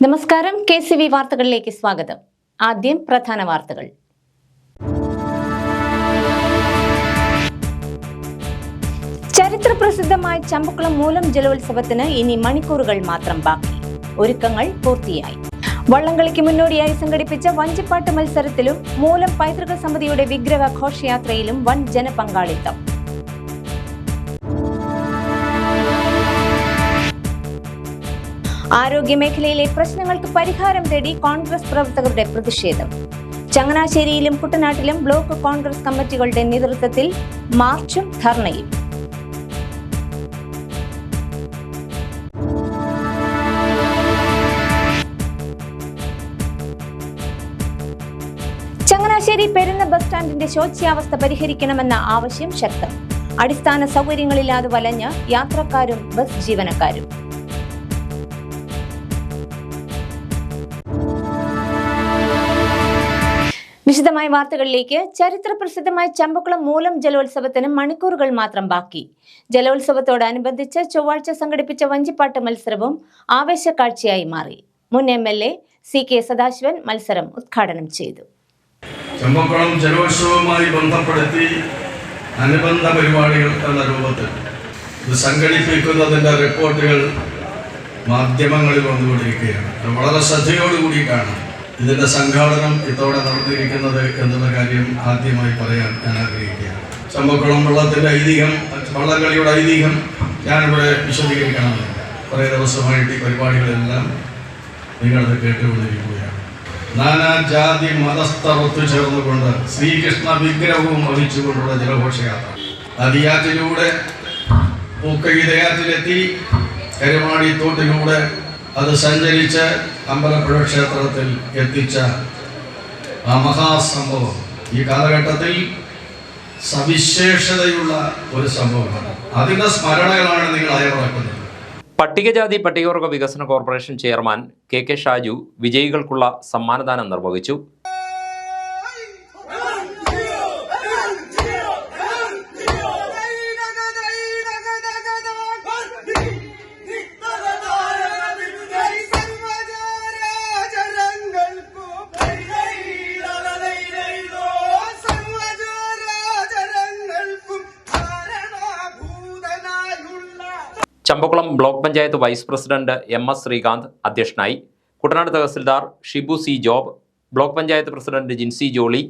നമസ്കാരം, KCV വാർത്തകളിലേക്ക് സ്വാഗതം. ആദ്യം പ്രധാന വാർത്തകൾ. ചരിത്രപ്രസിദ്ധമായ ചമ്പക്കുളം മൂലം ജലോത്സവത്തിന് ഇനി മണിക്കൂറുകൾ മാത്രം ബാക്കി. ഒരുക്കങ്ങൾ പൂർത്തിയായി. വള്ളംകളിക്ക് മുന്നോടിയായി സംഘടിപ്പിച്ച വഞ്ചിപ്പാട്ട് മത്സരത്തിലും മൂലം പൈതൃക സമിതിയുടെ വിഗ്രഹ ഘോഷയാത്രയിലും വൻ ജനപങ്കാളിത്തം. ആരോഗ്യമേഖലയിലെ പ്രശ്നങ്ങൾക്ക് പരിഹാരം തേടി കോൺഗ്രസ് പ്രവർത്തകരുടെ പ്രതിഷേധം. ചങ്ങനാശ്ശേരിയിലും കുട്ടനാട്ടിലും ബ്ലോക്ക് കോൺഗ്രസ് കമ്മിറ്റികളുടെ നേതൃത്വത്തിൽ മാർച്ചും ധർണയും. ചങ്ങനാശ്ശേരി പെരുന്ന ബസ് സ്റ്റാൻഡിന്റെ ശോച്യാവസ്ഥ പരിഹരിക്കണമെന്ന ആവശ്യം ശക്തം. അടിസ്ഥാന സൗകര്യങ്ങളില്ലാതെ വലഞ്ഞ് യാത്രക്കാരും ബസ് ജീവനക്കാരും. വിശദമായ വാർത്തകളിലേക്ക്. ചരിത്രപ്രസിദ്ധമായ ചമ്പക്കുളം മൂലം ജലോത്സവത്തിന് മണിക്കൂറുകൾ മാത്രം ബാക്കി. ജലോത്സവത്തോടനുബന്ധിച്ച് ചൊവ്വാഴ്ച സംഘടിപ്പിച്ച വഞ്ചിപ്പാട്ട് മത്സരവും ആവേശക്കാഴ്ചയായി മാറി. മുൻ MLA CK സദാശിവൻ മത്സരം ഉദ്ഘാടനം ചെയ്തു. ചമ്പക്കുളം ജലോത്സവവുമായി ബന്ധപ്പെടുത്തി അനുബന്ധ പരിപാടികൾ എന്ന രൂപത്തിൽ ഇത് സംഘടിപ്പിക്കുന്നതിൻ്റെ റിപ്പോർട്ടുകൾ മാധ്യമങ്ങളിൽ വന്നുകൊണ്ടിരിക്കുകയാണ്. വളരെ ശ്രദ്ധയോടുകൂടി കാണാം ഇതിൻ്റെ സംഘാടനം ഇതോടെ നടന്നിരിക്കുന്നത് എന്നുള്ള കാര്യം ആദ്യമായി പറയാൻ ഞാൻ ആഗ്രഹിക്കുകയാണ്. ചമ്പക്കുളം വള്ളത്തിൻ്റെ ഐതിഹ്യം, വള്ളംകളിയുടെ ഐതിഹ്യം ഞാനിവിടെ വിശദീകരിക്കണമെന്നില്ല. കുറേ ദിവസമായിട്ട് ഈ പരിപാടികളെല്ലാം നിങ്ങളത് കേട്ടുകൊണ്ടിരിക്കുകയാണ്. നാനാജാതി മതസ്ഥർ ഒത്തുചേർന്നുകൊണ്ട് ശ്രീകൃഷ്ണ വിഗ്രഹവും വഹിച്ചുകൊണ്ടുള്ള ജലഘോഷയാത്ര നദിയാറ്റിലൂടെ പൂക്കയിതയാറ്റിലെത്തി കരുമാടി തോട്ടിലൂടെ അത് സഞ്ചരിച്ച് അമ്പലപ്പുഴ ക്ഷേത്രത്തിൽ എത്തിച്ച ആ മഹാസംഭവം ഈ കാലഘട്ടത്തിൽ സവിശേഷതയുള്ള ഒരു സംഭവമാണ്. അതിൻ്റെ സ്മരണകളാണ് നിങ്ങൾ അയവിറക്കുന്നത്. പട്ടികജാതി പട്ടികവർഗ വികസന കോർപ്പറേഷൻ ചെയർമാൻ KK ഷാജു വിജയികൾക്കുള്ള സമ്മാനദാനം നിർവഹിച്ചു. Champakulam block panchayat vice president MS Sreekanth അധ്യക്ഷനായി. കുട്ടനാട് തഹസിൽദാർ Shibu C Job, block panchayat president Jincy Jolly,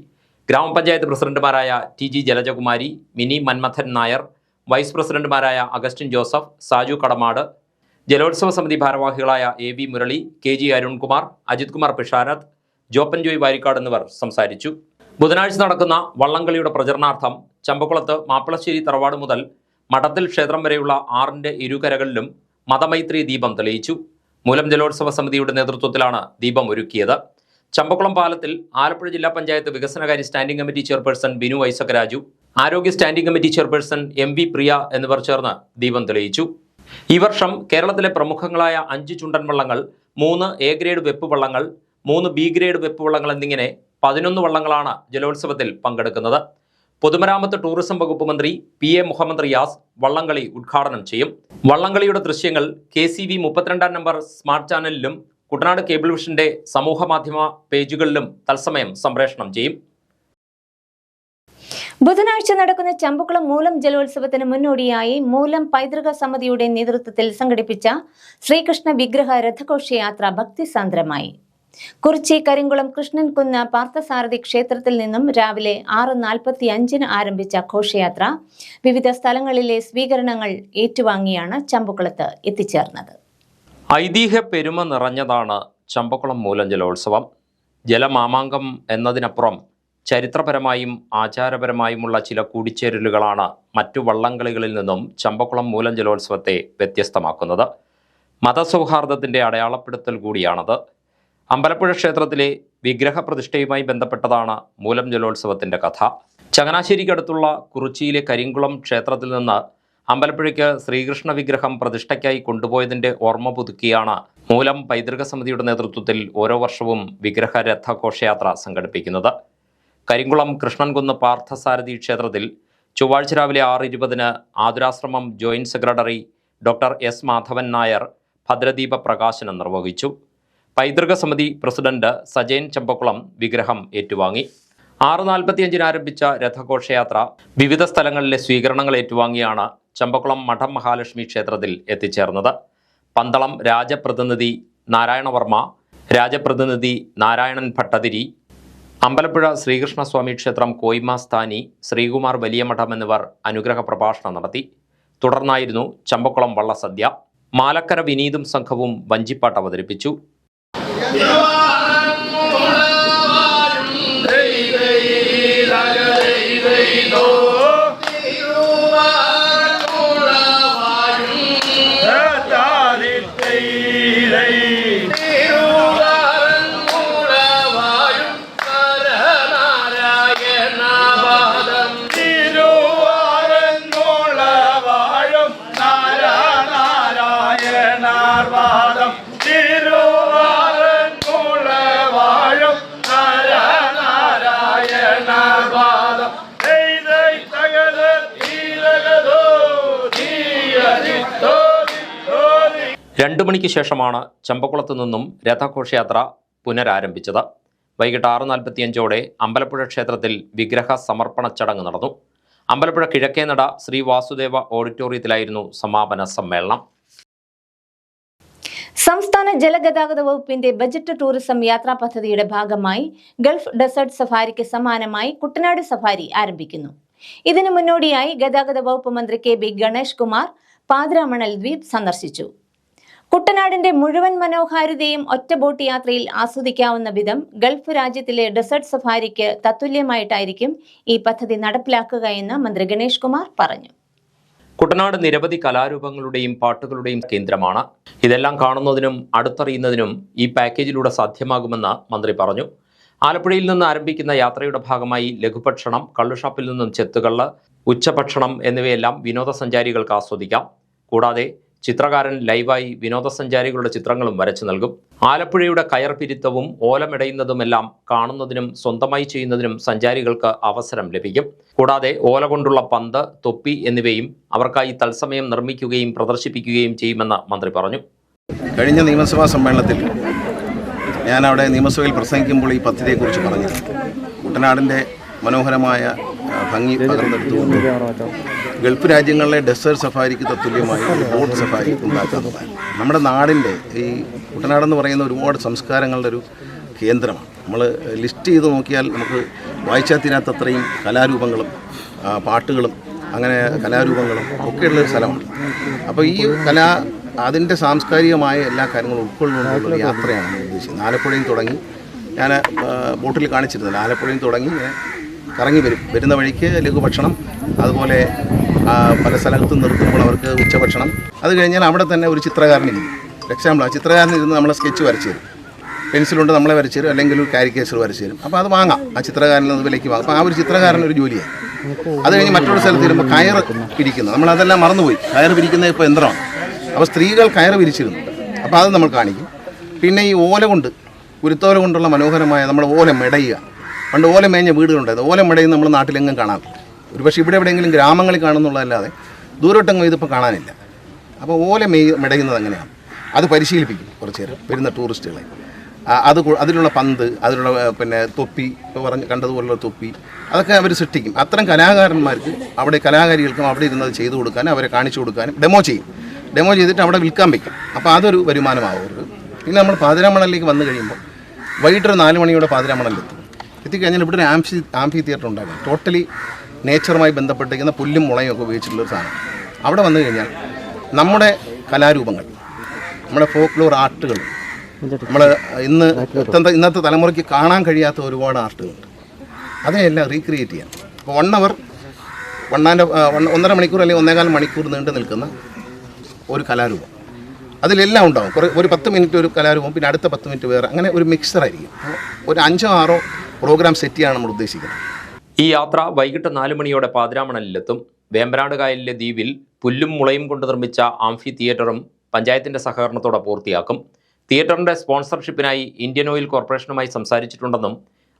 ഗ്രാമപഞ്ചായത്ത് പ്രസിഡന്റുമാരായ TG ജലജകുമാരി, മിനി മന്മഥൻ നായർ, വൈസ് പ്രസിഡന്റുമാരായ അഗസ്റ്റിൻ ജോസഫ്, സാജു കടമാട്, ജലോത്സവ സമിതി ഭാരവാഹികളായ AV മുരളി, KG അരുൺകുമാർ, അജിത് കുമാർ പിഷാരത്ത്, ജോപ്പൻ ജോയ് വാരിക്കാട് എന്നിവർ സംസാരിച്ചു. ബുധനാഴ്ച നടക്കുന്ന വള്ളംകളിയുടെ പ്രചരണാർത്ഥം ചമ്പക്കുളത്ത് മാപ്പിളശ്ശേരി തറവാട് മുതൽ മഠത്തിൽ ക്ഷേത്രം വരെയുള്ള ആറിന്റെ ഇരുകരകളിലും മതമൈത്രി ദീപം തെളിയിച്ചു. മൂലം ജലോത്സവ സമിതിയുടെ നേതൃത്വത്തിലാണ് ദീപം ഒരുക്കിയത്. ചമ്പക്കുളം പാലത്തിൽ ആലപ്പുഴ ജില്ലാ പഞ്ചായത്ത് വികസനകാര്യ standing committee chairperson Binu Isaac Raju, ആരോഗ്യ standing committee chairperson MV Priya എന്നിവർ ചേർന്ന് ദീപം തെളിയിച്ചു. ഈ വർഷം കേരളത്തിലെ പ്രമുഖങ്ങളായ 5 ചുണ്ടൻ വള്ളങ്ങൾ, 3 A ഗ്രേഡ് വെപ്പ് വള്ളങ്ങൾ, 3 B ഗ്രേഡ് വെപ്പ് വള്ളങ്ങൾ എന്നിങ്ങനെ 11 വള്ളങ്ങളാണ് ജലോത്സവത്തിൽ പങ്കെടുക്കുന്നത്. പൊതുമരാമത്ത് ടൂറിസം വകുപ്പ് മന്ത്രി PA മുഹമ്മദ് റിയാസ് വള്ളംകളി ഉദ്ഘാടനം ചെയ്യും. വള്ളംകളിയുടെ ദൃശ്യങ്ങൾ KCV 32 നമ്പർ സ്മാർട്ട് ചാനലിലും കുട്ടനാട് കേബിൾ വിഷന്റെ സമൂഹ മാധ്യമ പേജുകളിലും തത്സമയം സംപ്രേഷണം ചെയ്യും. ബുധനാഴ്ച നടക്കുന്ന ചമ്പക്കുളം മൂലം ജലോത്സവത്തിന് മുന്നോടിയായി മൂലം പൈതൃക സമിതിയുടെ നേതൃത്വത്തിൽ സംഘടിപ്പിച്ച ശ്രീകൃഷ്ണ വിഗ്രഹ രഥഘോഷയാത്ര ഭക്തിസാന്ദ്രമായി. കുറിച്ചി കരിങ്കുളം കൃഷ്ണൻകുന്ന് പാർത്ഥസാരഥി ക്ഷേത്രത്തിൽ നിന്നും രാവിലെ 6:45 ആരംഭിച്ച ഘോഷയാത്ര വിവിധ സ്ഥലങ്ങളിലെ സ്വീകരണങ്ങൾ ഏറ്റുവാങ്ങിയാണ് ചമ്പക്കുളത്ത് എത്തിച്ചേർന്നത്. ഐതിഹ്യ പെരുമ നിറഞ്ഞതാണ് ചമ്പക്കുളം മൂലം ജലോത്സവം. ജലമാമാങ്കം എന്നതിനപ്പുറം ചരിത്രപരമായും ആചാരപരമായുമുള്ള ചില കൂടിച്ചേരലുകളാണ് മറ്റു വള്ളംകളികളിൽ നിന്നും ചമ്പക്കുളം മൂലം ജലോത്സവത്തെ വ്യത്യസ്തമാക്കുന്നത്. മതസൗഹാർദ്ദത്തിൻ്റെ അടയാളപ്പെടുത്തൽ കൂടിയാണത്. അമ്പലപ്പുഴ ക്ഷേത്രത്തിലെ വിഗ്രഹ പ്രതിഷ്ഠയുമായി ബന്ധപ്പെട്ടതാണ് മൂലം ജലോത്സവത്തിൻ്റെ കഥ. ചങ്ങനാശ്ശേരിക്കടുത്തുള്ള കുറിച്ചിയിലെ കരിങ്കുളം ക്ഷേത്രത്തിൽ നിന്ന് അമ്പലപ്പുഴയ്ക്ക് ശ്രീകൃഷ്ണ വിഗ്രഹം പ്രതിഷ്ഠയ്ക്കായി കൊണ്ടുപോയതിൻ്റെ ഓർമ്മ പുതുക്കിയാണ് മൂലം പൈതൃക സമിതിയുടെ നേതൃത്വത്തിൽ ഓരോ വർഷവും വിഗ്രഹ രഥഘോഷയാത്ര സംഘടിപ്പിക്കുന്നത്. കരിങ്കുളം കൃഷ്ണൻകുന്ന് പാർത്ഥസാരഥി ക്ഷേത്രത്തിൽ ചൊവ്വാഴ്ച രാവിലെ 6:20 ആതുരാശ്രമം joint secretary doctor S Madhavan Nair ഭദ്രദീപ പ്രകാശനം നിർവഹിച്ചു. പൈതൃക സമിതി പ്രസിഡന്റ് സജയൻ ചമ്പക്കുളം വിഗ്രഹം ഏറ്റുവാങ്ങി. 6:45 ആരംഭിച്ച രഥഘോഷയാത്ര വിവിധ സ്ഥലങ്ങളിലെ സ്വീകരണങ്ങൾ ഏറ്റുവാങ്ങിയാണ് ചമ്പക്കുളം മഠം മഹാലക്ഷ്മി ക്ഷേത്രത്തിൽ എത്തിച്ചേർന്നത്. പന്തളം രാജപ്രതിനിധി നാരായണവർമ്മ, രാജപ്രതിനിധി നാരായണൻ ഭട്ടതിരി, അമ്പലപ്പുഴ ശ്രീകൃഷ്ണസ്വാമി ക്ഷേത്രം കോയ്മ സ്ഥാനി ശ്രീകുമാർ വലിയമഠം എന്നിവർ അനുഗ്രഹ പ്രഭാഷണം നടത്തി. തുടർന്നായിരുന്നു ചമ്പക്കുളം വള്ളസദ്യ. മാലക്കര വിനീതും സംഘവും വഞ്ചിപ്പാട്ട് അവതരിപ്പിച്ചു. രണ്ടു മണിക്ക് ശേഷമാണ് ചമ്പക്കുളത്തു നിന്നും രഥഘോഷയാത്ര പുനരാരംഭിച്ചത്. വൈകിട്ട് 6:45 അമ്പലപ്പുഴ ക്ഷേത്രത്തിൽ വിഗ്രഹ സമർപ്പണ ചടങ്ങ് നടന്നു. അമ്പലപ്പുഴ കിഴക്കേനട ശ്രീ വാസുദേവ ഓഡിറ്റോറിയത്തിലായിരുന്നു സമാപന സമ്മേളനം. സംസ്ഥാന ജലഗതാഗത വകുപ്പിന്റെ ബജറ്റ് ടൂറിസം യാത്രാ പദ്ധതിയുടെ ഭാഗമായി ഗൾഫ് ഡെസേർട്ട് സഫാരിക്ക് സമാനമായി കുട്ടനാട് സഫാരി ആരംഭിക്കുന്നു. ഇതിനു മുന്നോടിയായി ഗതാഗത വകുപ്പ് മന്ത്രി KB ഗണേഷ് കുമാർ പാതിരാമണൽ ദ്വീപ് സന്ദർശിച്ചു. കുട്ടനാടിന്റെ മുഴുവൻ മനോഹാരിതയും ഒറ്റ ബോട്ട് യാത്രയിൽ ആസ്വദിക്കാവുന്ന വിധം ഗൾഫ് രാജ്യത്തിലെ ഡെസേർട്ട് സഫാരിക്ക് തത്തുല്യമായിട്ടായിരിക്കും ഈ പദ്ധതി നടപ്പിലാക്കുക എന്ന് മന്ത്രി ഗണേഷ് കുമാർ പറഞ്ഞു. കുട്ടനാട് നിരവധി കലാരൂപങ്ങളുടെയും പാട്ടുകളുടെയും കേന്ദ്രമാണ്. ഇതെല്ലാം കാണുന്നതിനും അടുത്തറിയുന്നതിനും ഈ പാക്കേജിലൂടെ സാധ്യമാകുമെന്ന് മന്ത്രി പറഞ്ഞു. ആലപ്പുഴയിൽ നിന്ന് ആരംഭിക്കുന്ന യാത്രയുടെ ഭാഗമായി ലഘുഭക്ഷണം, കള്ളുഷാപ്പിൽ നിന്നും ചെത്തുകള്ള്, ഉച്ചഭക്ഷണം എന്നിവയെല്ലാം വിനോദസഞ്ചാരികൾക്ക് ആസ്വദിക്കാം. കൂടാതെ ചിത്രകാരൻ ലൈവായി വിനോദസഞ്ചാരികളുടെ ചിത്രങ്ങളും വരച്ചു നൽകും. ആലപ്പുഴയുടെ കയർപിരുത്തവും ഓലമിടയുന്നതുമെല്ലാം കാണുന്നതിനും സ്വന്തമായി ചെയ്യുന്നതിനും സഞ്ചാരികൾക്ക് അവസരം ലഭിക്കും. കൂടാതെ ഓല കൊണ്ടുള്ള പന്ത്, തൊപ്പി എന്നിവയും അവർക്കായി തത്സമയം നിർമ്മിക്കുകയും പ്രദർശിപ്പിക്കുകയും ചെയ്യുമെന്ന് മന്ത്രി പറഞ്ഞു. കഴിഞ്ഞ നിയമസഭാ സമ്മേളനത്തിൽ ഞാൻ അവിടെ നിയമസഭയിൽ പ്രസംഗിക്കുമ്പോൾ ഈ പദ്ധതിയെക്കുറിച്ച് പറഞ്ഞിരുന്നു. കുട്ടനാടിൻ്റെ മനോഹരമായ ഭംഗി പകർന്നെടുത്തുകൊണ്ട് ഗൾഫ് രാജ്യങ്ങളിലെ ഡെസേർട്ട് സഫാരിക്ക് തത്തുല്യമായി ബോട്ട് സഫാരി ഉണ്ടാക്കുന്നതാണ്. നമ്മുടെ നാടിൻ്റെ ഈ കുട്ടനാടെന്ന് പറയുന്ന ഒരുപാട് സംസ്കാരങ്ങളുടെ ഒരു കേന്ദ്രമാണ്. നമ്മൾ ലിസ്റ്റ് ചെയ്ത് നോക്കിയാൽ നമുക്ക് വായിച്ചാൽ തീരാത്തത്രയും കലാരൂപങ്ങളും പാട്ടുകളും അങ്ങനെ കലാരൂപങ്ങളും ഒക്കെയുള്ളൊരു സ്ഥലമാണ്. അപ്പോൾ ഈ അതിൻ്റെ സാംസ്കാരികമായ എല്ലാ കാര്യങ്ങളും ഉൾക്കൊള്ളുകൊണ്ടുള്ളൊരു യാത്രയാണ് നമ്മൾ ഉദ്ദേശിക്കുന്നത്. ആലപ്പുഴയിൽ തുടങ്ങി ഞാൻ ബോട്ടിൽ കാണിച്ചിരുന്നില്ല. ആലപ്പുഴയിൽ തുടങ്ങി കറങ്ങി വരുന്ന വഴിക്ക് ലഘുഭക്ഷണം, അതുപോലെ പല സ്ഥലത്തും നിർത്തുമ്പോൾ അവർക്ക് ഉച്ചഭക്ഷണം. അത് കഴിഞ്ഞാൽ അവിടെ തന്നെ ഒരു ചിത്രകാരനിരുന്നു. എക്സാമ്പിൾ ആ ചിത്രകാരനിരുന്ന് നമ്മളെ സ്കെച്ച് വരച്ചു തരും. പെൻസിലുണ്ട് നമ്മളെ വരച്ചു തരും, അല്ലെങ്കിൽ ഒരു കാരിക്കേച്ചർ വരച്ചു തരും. അപ്പോൾ അത് വാങ്ങാം, ആ ചിത്രകാരൻ അത് വിലയ്ക്ക് വാങ്ങാം. അപ്പോൾ ആ ഒരു ചിത്രകാരനൊരു ജോലിയായി. അത് കഴിഞ്ഞ് മറ്റൊരു സ്ഥലത്ത് വരുമ്പോൾ കയർ പിരിക്കുന്നത്, നമ്മളതെല്ലാം മറന്നുപോയി. കയർ പിരിക്കുന്നത് ഇപ്പോൾ യന്ത്രമാണ്. അപ്പോൾ സ്ത്രീകൾ കയർ പിരിച്ചിരുന്നു. അപ്പോൾ അത് നമ്മൾ കാണിക്കും. പിന്നെ ഈ ഓല കൊണ്ട്, കുരുത്തോല കൊണ്ടുള്ള മനോഹരമായ നമ്മൾ ഓല മെടയുക. പണ്ട് ഓല മേഞ്ഞ വീടുകളുണ്ടായിരുന്നു. ഓല മെടയുന്ന നമ്മൾ നാട്ടിലെങ്ങും കാണാറില്ല. ഒരുപക്ഷെ ഇവിടെ എവിടെയെങ്കിലും ഗ്രാമങ്ങളിൽ കാണുന്നുള്ളതല്ലാതെ ദൂരോട്ടെങ്ങും ഇതിപ്പോൾ കാണാനില്ല. അപ്പോൾ ഓല മെടയുന്നത് എങ്ങനെയാണ് അത് പരിശീലിപ്പിക്കും കുറച്ച് നേരം വരുന്ന ടൂറിസ്റ്റുകളെ. അതിലുള്ള പന്ത്, അതിലുള്ള പിന്നെ തൊപ്പി, ഇപ്പോൾ കണ്ടതുപോലുള്ള തൊപ്പി, അതൊക്കെ അവർ സൃഷ്ടിക്കും. അത്തരം കലാകാരന്മാർക്ക്, അവിടെ കലാകാരികൾക്കും അവിടെ ഇരുന്നത് ചെയ്തു കൊടുക്കാനും അവരെ കാണിച്ചു കൊടുക്കാനും ഡെമോ ചെയ്യും. ഡെമോ ചെയ്തിട്ട് അവിടെ വിൽക്കാൻ വയ്ക്കും. അപ്പോൾ അതൊരു വരുമാനമാവും അവർക്ക്. പിന്നെ നമ്മൾ പാതിരാമണലിലേക്ക് വന്നു കഴിയുമ്പോൾ വൈകിട്ടൊരു 4 മണിയോടെ പാതിരാമണലിലെത്തും. എത്തിക്കഴിഞ്ഞാൽ ഇവിടെ ഒരു ആംഫി തിയേറ്റർ ഉണ്ടാകും. ടോട്ടലി നേച്ചറുമായി ബന്ധപ്പെട്ടിരിക്കുന്ന പുല്ലും മുളയും ഒക്കെ ഉപയോഗിച്ചിട്ടുള്ളൊരു സാധനം. അവിടെ വന്നു കഴിഞ്ഞാൽ നമ്മുടെ കലാരൂപങ്ങൾ, നമ്മുടെ ഫോക്ലോർ ആർട്ടുകൾ, നമ്മൾ ഇന്നത്തെ തലമുറയ്ക്ക് കാണാൻ കഴിയാത്ത ഒരുപാട് ആർട്ടുകളുണ്ട്. അതിനെല്ലാം റീക്രിയേറ്റ് ചെയ്യാം. അപ്പോൾ 1 അവർ 1.5 മണിക്കൂർ അല്ലെങ്കിൽ 1.25 മണിക്കൂർ നീണ്ടു നിൽക്കുന്ന ഒരു കലാരൂപം, അതിലെല്ലാം ഉണ്ടാകും. ഒരു 10 മിനിറ്റ് ഒരു കലാരൂപം, പിന്നെ അടുത്ത 10 മിനിറ്റ് വേറെ, അങ്ങനെ ഒരു മിക്സറായിരിക്കും. ഒരു 5-6 പ്രോഗ്രാം സെറ്റ് ചെയ്യാൻ നമ്മൾ ഉദ്ദേശിക്കുന്നത്. ഈ യാത്ര വൈകിട്ട് 4 മണിയോടെ പാതിരാമണലിലെത്തും. വേമ്പനാട് കായലിലെ ദ്വീപിൽ പുല്ലും മുളയും കൊണ്ട് നിർമ്മിച്ച ആംഫി തിയേറ്ററും പഞ്ചായത്തിന്റെ സഹകരണത്തോടെ പൂർത്തിയാക്കും. തിയേറ്ററിന്റെ സ്പോൺസർഷിപ്പിനായി ഇന്ത്യൻ ഓയിൽ കോർപ്പറേഷനുമായി സംസാരിച്ചിട്ടുണ്ടെന്നും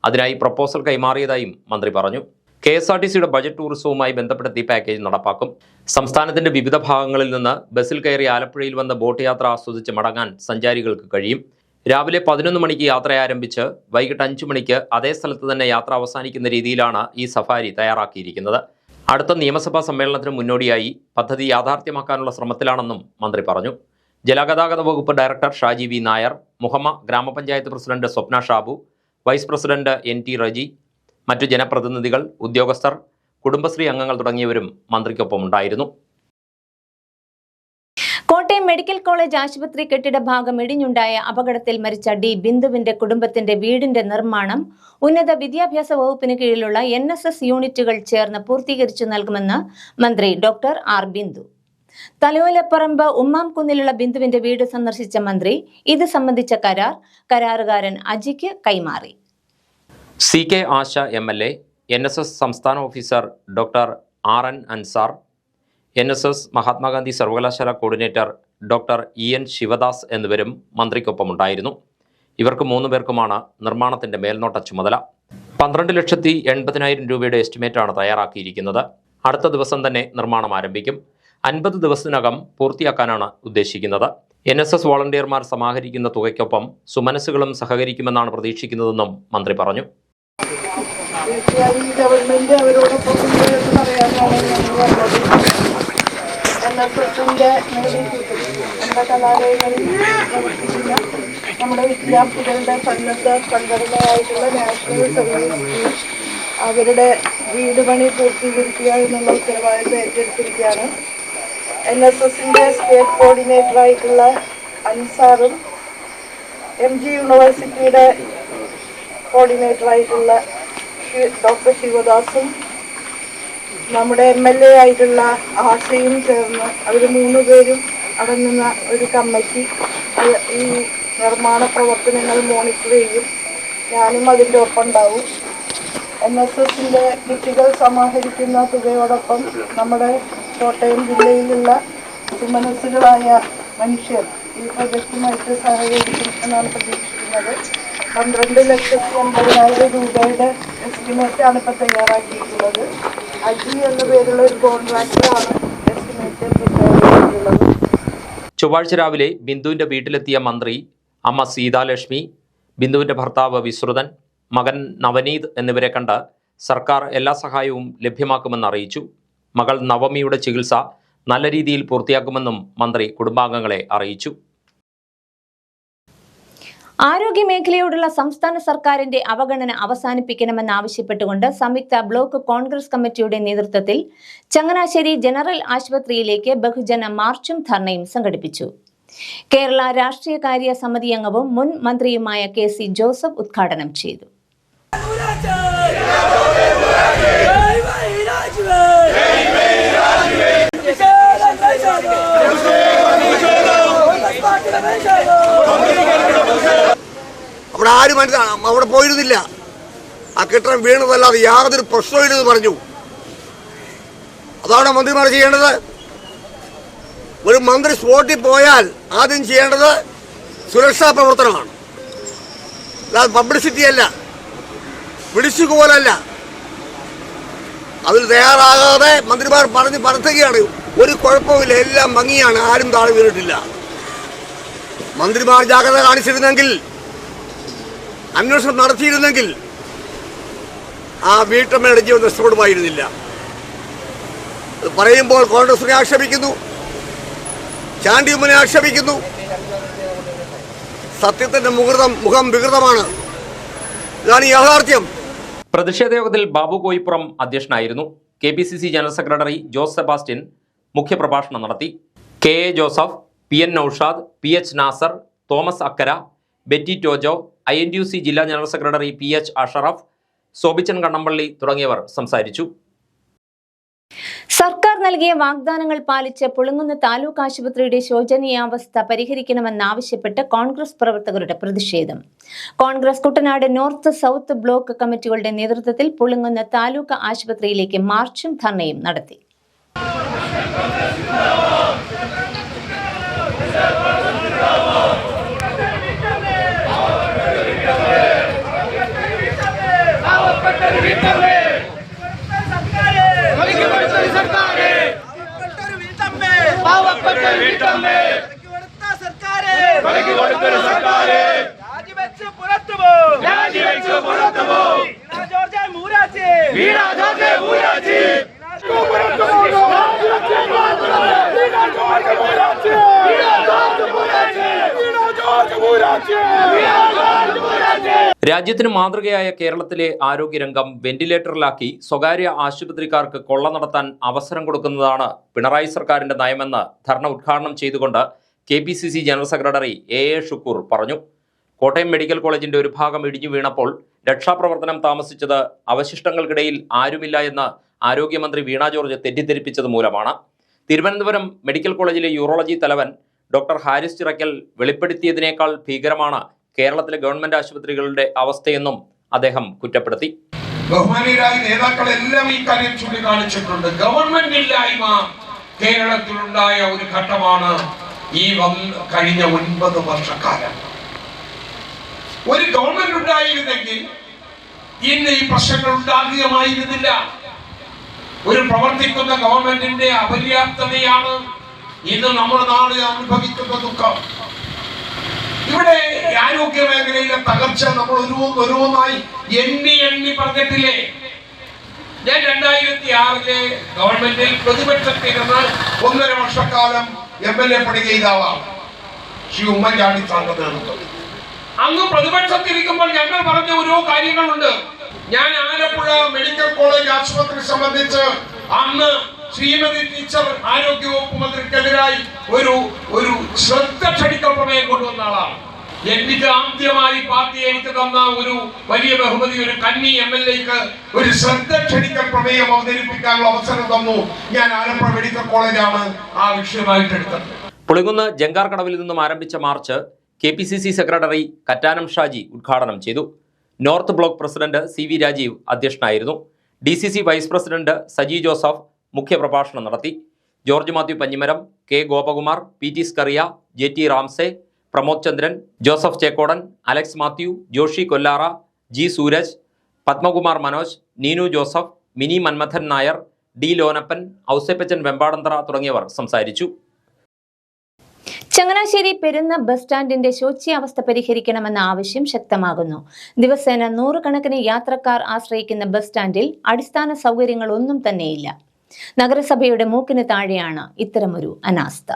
അതിനായി പ്രപ്പോസൽ കൈമാറിയതായും മന്ത്രി പറഞ്ഞു. KSRTCയുടെ ബജറ്റ് ടൂറിസവുമായി ബന്ധപ്പെടുത്തി പാക്കേജ് നടപ്പാക്കും. സംസ്ഥാനത്തിന്റെ വിവിധ ഭാഗങ്ങളിൽ നിന്ന് ബസ്സിൽ കയറി ആലപ്പുഴയിൽ വന്ന് ബോട്ട് യാത്ര ആസ്വദിച്ച് മടങ്ങാൻ സഞ്ചാരികൾക്ക് കഴിയും. രാവിലെ 11 മണിക്ക് യാത്ര ആരംഭിച്ച് വൈകിട്ട് 5 മണിക്ക് അതേ സ്ഥലത്ത് തന്നെ യാത്ര അവസാനിക്കുന്ന രീതിയിലാണ് ഈ സഫാരി തയ്യാറാക്കിയിരിക്കുന്നത്. അടുത്ത നിയമസഭാ സമ്മേളനത്തിന് മുന്നോടിയായി പദ്ധതി യാഥാർത്ഥ്യമാക്കാനുള്ള ശ്രമത്തിലാണെന്നും മന്ത്രി പറഞ്ഞു. ജലഗതാഗത വകുപ്പ് ഡയറക്ടർ ഷാജി വി നായർ, മുഹമ്മ ഗ്രാമപഞ്ചായത്ത് president Swapna Shabu, vice president NT Reji, മറ്റു ജനപ്രതിനിധികൾ, ഉദ്യോഗസ്ഥർ, കുടുംബശ്രീ അംഗങ്ങൾ തുടങ്ങിയവരും മന്ത്രിക്കൊപ്പം ഉണ്ടായിരുന്നു. കോട്ടയം മെഡിക്കൽ കോളേജ് ആശുപത്രി കെട്ടിട ഭാഗം ഇടിഞ്ഞുണ്ടായ അപകടത്തിൽ മരിച്ച ഡി ബിന്ദുവിന്റെ കുടുംബത്തിന്റെ വീടിന്റെ നിർമ്മാണം ഉന്നത വിദ്യാഭ്യാസ വകുപ്പിന് കീഴിലുള്ള NSS യൂണിറ്റുകൾ ചേർന്ന് പൂർത്തീകരിച്ചു നൽകുമെന്ന് മന്ത്രി ഡോക്ടർ R. ബിന്ദു. തലയോലപ്പറമ്പ് ഉമ്മാംകുന്നിലുള്ള ബിന്ദുവിന്റെ വീട് സന്ദർശിച്ച മന്ത്രി ഇത് സംബന്ധിച്ച കരാറുകാരൻ അജിക്ക് കൈമാറി. CK ആശ MLA, NSS സംസ്ഥാന officer doctor RN Ansar, NSS Mahatma Gandhi സർവകലാശാല കോർഡിനേറ്റർ ഡോക്ടർ EN ശിവദാസ് എന്നിവരും മന്ത്രിക്കൊപ്പമുണ്ടായിരുന്നു. ഇവർക്ക് 3 പേർക്കുമാണ് നിർമ്മാണത്തിന്റെ മേൽനോട്ട ചുമതല. 12,80,000 രൂപയുടെ എസ്റ്റിമേറ്റാണ് തയ്യാറാക്കിയിരിക്കുന്നത്. അടുത്ത ദിവസം തന്നെ നിർമ്മാണം ആരംഭിക്കും. 50 ദിവസത്തിനകം പൂർത്തിയാക്കാനാണ് ഉദ്ദേശിക്കുന്നത്. NSS വോളണ്ടിയർമാർ സമാഹരിക്കുന്ന തുകയ്ക്കൊപ്പം സുമനസ്സുകളും സഹകരിക്കുമെന്നാണ് പ്രതീക്ഷിക്കുന്നതെന്നും മന്ത്രി പറഞ്ഞു. ഗവൺമെന്റ് അവരോടൊപ്പം NSSന്റെ നമ്മുടെ കലാലയങ്ങളിൽ പ്രവർത്തിക്കുന്ന നമ്മുടെ വിദ്യാർത്ഥികളുടെ സന്നദ്ധ സംഘടനയായിട്ടുള്ള നാഷണൽ സർവീസ് അവരുടെ വീട് പണി പൂർത്തീകരിക്കുക എന്നുള്ള ഉത്തരവാദിത്വം ഏറ്റെടുത്തിരിക്കുകയാണ്. NSSന്റെ സ്റ്റേറ്റ് കോർഡിനേറ്ററായിട്ടുള്ള അൻസാറും MG യൂണിവേഴ്സിറ്റിയുടെ കോർഡിനേറ്ററായിട്ടുള്ള ഡോക്ടർ ശിവദാസും നമ്മുടെ MLA ആയിട്ടുള്ള ആശയും ചേർന്ന് അവർ 3 പേരും അടങ്ങുന്ന ഒരു കമ്മിറ്റി ഈ നിർമ്മാണ പ്രവർത്തനങ്ങൾ മോണിറ്റർ ചെയ്യും. ഞാനും അതിൻ്റെ ഒപ്പം ഉണ്ടാവും. NSSന്റെ കിറ്റുകൾ സമാഹരിക്കുന്ന തുകയോടൊപ്പം നമ്മുടെ കോട്ടയം ജില്ലയിലുള്ള സുമനസ്സുകളായ മനുഷ്യർ ഈ പ്രൊജക്റ്റുമായിട്ട് സഹകരിക്കും എന്നാണ് പ്രതീക്ഷിക്കുന്നത്. 12,80,000 രൂപയുടെ എസ്റ്റിമേറ്റാണ് ഇപ്പോൾ തയ്യാറാക്കിയിട്ടുള്ളത്. അജി എന്ന പേരുള്ള ഒരു കോൺട്രാക്ടറാണ് എസ്റ്റിമേറ്റ് തയ്യാറാക്കിയിട്ടുള്ളത്. ചൊവ്വാഴ്ച രാവിലെ ബിന്ദുവിന്റെ വീട്ടിലെത്തിയ മന്ത്രി അമ്മ സീതാലക്ഷ്മി, ബിന്ദുവിന്റെ ഭർത്താവ് വിശ്രുതൻ, മകൻ നവനീത് എന്നിവരെ കണ്ട് സർക്കാർ എല്ലാ സഹായവും ലഭ്യമാക്കുമെന്ന് അറിയിച്ചു. മകൾ നവമിയുടെ ചികിത്സ നല്ല രീതിയിൽ പൂർത്തിയാക്കുമെന്നും മന്ത്രി കുടുംബാംഗങ്ങളെ അറിയിച്ചു. ആരോഗ്യമേഖലയോടുള്ള സംസ്ഥാന സർക്കാരിന്റെ അവഗണന അവസാനിപ്പിക്കണമെന്നാവശ്യപ്പെട്ടുകൊണ്ട് സംയുക്ത ബ്ലോക്ക് കോൺഗ്രസ് കമ്മിറ്റിയുടെ നേതൃത്വത്തിൽ ചങ്ങനാശ്ശേരി ജനറൽ ആശുപത്രിയിലേക്ക് ബഹുജന മാർച്ചും ധർണയും സംഘടിപ്പിച്ചു. കേരള രാഷ്ട്രീയകാര്യ സമിതി അംഗവും മുൻ മന്ത്രിയുമായ KC ജോസഫ് ഉദ്ഘാടനം ചെയ്തു. അവിടെ ആരും അവിടെ പോയിരുന്നില്ല. ആ കെട്ടിടം വീണതല്ലാതെ യാതൊരു പ്രശ്നമില്ലെന്ന് പറഞ്ഞു. അതാണ് മന്ത്രിമാർ ചെയ്യേണ്ടത്. ഒരു മന്ത്രി സ്പോട്ടിൽ പോയാൽ ആദ്യം ചെയ്യേണ്ടത് സുരക്ഷാ പ്രവർത്തനമാണ്. അല്ലാതെ പബ്ലിസിറ്റി അല്ല, വിളിച്ചുപോലല്ല. അതിൽ തയ്യാറാകാതെ മന്ത്രിമാർ പറയുകയാണ്. ഒരു കുഴപ്പമില്ല, എല്ലാം ഭംഗിയാണ്, ആരും താഴെ വീണിട്ടില്ല. മന്ത്രിമാർ ജാഗ്രത കാണിച്ചിരുന്നെങ്കിൽ, അന്വേഷണം നടത്തിയിരുന്നെങ്കിൽ ആ വീട്ടമ്മയുടെ ജീവൻ നഷ്ടപ്പെടുമായിരുന്നില്ല. പറയുമ്പോൾ കോൺഗ്രസിനെ ആക്ഷേപിക്കുന്നു, ചാണ്ടിയുമ്മനെ ആക്ഷേപിക്കുന്നു. സത്യത്തിന്റെ മുഖം വികൃതമാണ്. ഇതാണ് യാഥാർത്ഥ്യം. പ്രതിഷേധ യോഗത്തിൽ ബാബു കോയിപ്പുറം അധ്യക്ഷനായിരുന്നു. KPCC general secretary Jose Sebastian മുഖ്യപ്രഭാഷണം നടത്തി. KA Joseph, PN Naushad, PH Nasar, Thomas Akkara, Betty Tojo, INTUC ജില്ലാ general secretary PH Ashraf, Sobichan Kannampally തുടങ്ങിയവർ സംസാരിച്ചു. സർക്കാർ നൽകിയ വാഗ്ദാനങ്ങൾ പാലിച്ച് പുളുങ്ങുന്ന താലൂക്ക് ആശുപത്രിയുടെ ശോചനീയാവസ്ഥ പരിഹരിക്കണമെന്നാവശ്യപ്പെട്ട് കോൺഗ്രസ് പ്രവർത്തകരുടെ പ്രതിഷേധം. Congress Kuttanad north south block കമ്മിറ്റികളുടെ നേതൃത്വത്തിൽ പുളുങ്ങുന്ന താലൂക്ക് ആശുപത്രിയിലേക്ക് മാർച്ചും ധർണയും നടത്തി. സർക്കാരെ രാജ്യത്തിന് മാതൃകയായ കേരളത്തിലെ ആരോഗ്യരംഗം വെന്റിലേറ്ററിലാക്കി സ്വകാര്യ ആശുപത്രിക്കാർക്ക് കൊള്ള നടത്താൻ അവസരം കൊടുക്കുന്നതാണ് പിണറായി സർക്കാരിന്റെ നയമെന്ന് ധർണ ഉദ്ഘാടനം ചെയ്തുകൊണ്ട് KPCC general secretary AA Shukoor പറഞ്ഞു. കോട്ടയം മെഡിക്കൽ കോളേജിന്റെ ഒരു ഭാഗം ഇടിഞ്ഞു വീണപ്പോൾ രക്ഷാപ്രവർത്തനം താമസിച്ചത് അവശിഷ്ടങ്ങൾക്കിടയിൽ ആരുമില്ല എന്ന് ആരോഗ്യമന്ത്രി വീണ ജോർജ് തെറ്റിദ്ധരിപ്പിച്ചത് മൂലമാണ്. തിരുവനന്തപുരം മെഡിക്കൽ കോളേജിലെ യൂറോളജി തലവൻ ഡോക്ടർ ഹാരിസ് ചിറക്കൽ വെളിപ്പെടുത്തിയതിനേക്കാൾ ഭീകരമാണ് കേരളത്തിലെ ഗവൺമെന്റ് ആശുപത്രികളുടെ അവസ്ഥയെന്നും അദ്ദേഹം കുറ്റപ്പെടുത്തി. ബഹുമാനീയരായ നേതാക്കളെല്ലാം ഈ കാര്യം ചൂണ്ടിക്കാണിച്ചിട്ടുണ്ട്. ഗവൺമെന്റ് ഇല്ലായ്മ കേരളത്തിലുണ്ടായ ഒരു ഘട്ടമാണ് ഈ കഴിഞ്ഞ 9 വർഷക്കാലം. ഒരു ഗവൺമെന്റ് ഉണ്ടായിരുന്നെങ്കിൽ ഇന്ന് ഈ പ്രശ്നങ്ങൾ ഉണ്ടാകുകയുമായിരുന്നില്ല. ഒരു പ്രവർത്തിക്കുന്ന ഗവൺമെന്റിന്റെ അപര്യാപ്തതയാണ് ഇന്ന് നമ്മുടെ നാട് അനുഭവിക്കുന്ന ദുഃഖം. ഇവിടെ ആരോഗ്യ മേഖലയിലെ തകർച്ച നമ്മൾ ഓരോന്നായി എണ്ണി പറഞ്ഞിട്ടില്ലേ? ഞാൻ 2006 ഗവൺമെന്റിൽ പ്രതിപക്ഷത്തിരുന്ന് 1.5 വർഷക്കാലം MLA പണി ചെയ്ത ആളാണ്. ശ്രീ ഉമ്മൻചാണ്ടി സാറിന്റെ നേതൃത്വം. അന്ന് പ്രതിപക്ഷത്തിരിക്കുമ്പോൾ ഞങ്ങൾ പറഞ്ഞ ഓരോ കാര്യങ്ങളുണ്ട്. ഞാൻ ആലപ്പുഴ മെഡിക്കൽ കോളേജ് ആശുപത്രി സംബന്ധിച്ച് അന്ന് ശ്രീമതി ടീച്ചർ ആരോഗ്യവകുപ്പ് മന്ത്രിക്കെതിരായി ഒരു ശ്രദ്ധ ക്ഷണിക്കൽ പ്രമേയം കൊണ്ടുവന്ന ആളാണ്. എനിക്ക് ആദ്യമായി പാർട്ടി എനിക്ക് തന്ന ഒരു വലിയ ബഹുമതി ഒരു കന്നി MLAക്ക് ഒരു ശ്രദ്ധ ക്ഷണിക്കൽ പ്രമേയം അവതരിപ്പിക്കാനുള്ള അവസരം തന്നു. ഞാൻ ആലപ്പുഴ മെഡിക്കൽ കോളേജാണ് ആ വിഷയമായിട്ട് എടുത്തത്. പുളിങ്കുന്ന് ജങ്കാർ കടവിൽ നിന്നും ആരംഭിച്ച march KPCC secretary Kattanam Shaji ഉദ്ഘാടനം ചെയ്തു. North block president CV Rajeev അധ്യക്ഷനായിരുന്നു. DCC vice president Saji Joseph മുഖ്യപ്രഭാഷണം നടത്തി. George Mathew Panjimaram, K Gopakumar, PT Scaria, JT Ramse, Pramod Chandran, Joseph Chekkodan, Alex Mathew, Joshy Kollara, G Sooraj, Padmakumar Manoj, Neenu Joseph, Mini Manmadhan Nair, D Lonappan, Ouseppachan Vempadanthara തുടങ്ങിയവർ സംസാരിച്ചു. ചങ്ങനാശ്ശേരി പെരുന്ന ബസ് സ്റ്റാൻഡിന്റെ ശോച്യാവസ്ഥ പരിഹരിക്കണമെന്ന ആവശ്യം ശക്തമാകുന്നു. ദിവസേന 100 കണക്കിന് യാത്രക്കാർ ആശ്രയിക്കുന്ന ബസ് സ്റ്റാൻഡിൽ അടിസ്ഥാന സൗകര്യങ്ങൾ ഒന്നും തന്നെയില്ല. നഗരസഭയുടെ മൂക്കിന് താഴെയാണ് ഇത്തരമൊരു അനാസ്ഥ.